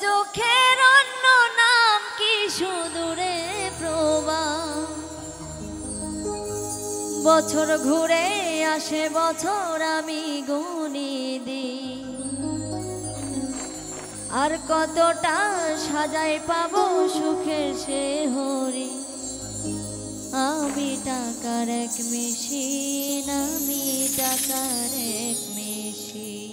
চোখের অন্য নাম কি সুদূরে প্রবাহ, বছর ঘুরে আসে বছর আমি গুনি দিই, আর কতটা সাজাই পাবো সুখের সে হরি। আমি টাকার এক মেশিন, আমি টাকার এক মেশিন।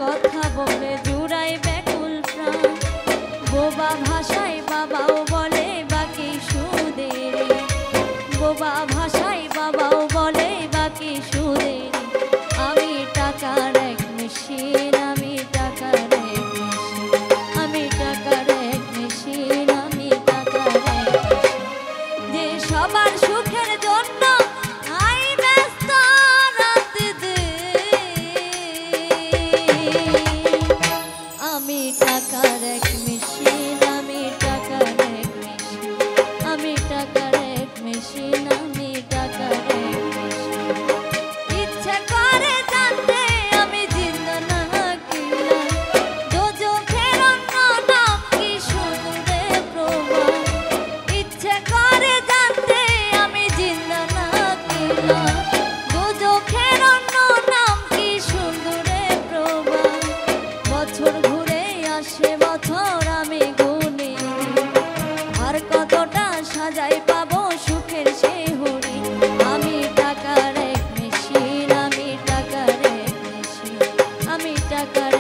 কথা বলে জুড়াই ব্যাকুল প্রাণ। বোবা ভাষায় বাবাও বলে বাকি সুদের, বোবা ভাষায় বাবাও বলে বাকি সুদের। আমি টাকার এক মেশিন, আমি টাকার এক মেশিন, আমি টাকার এক মেশিন, আমি টাকার এক মেশিন। যে সবার সুখের জন্য আই ব্যস্ত রাত দিন। আমি টাকার এক মেশিন, আমি টাকার এক মেশিন, আমি টাকার এক মেশিন, আমি টাকার এক মেশিন। ইচ্ছে করে জানতে আমি জিন্দা নাকি না, দোজখের অন্য নাম কি সুদূরে প্রবাহ। ইচ্ছে করে জানতে আমি জিন্দা নাকি না, দোজখের অন্য নাম কি সুদূরে প্রবাহ। বছর ঘুরে আসে বছর আমি গুনে, আর কতটা সাজাই পাবো সুখের সে হরি। আমি টাকার এক মেশিন, আমি টাকার এক মেশিন, আমি টাকার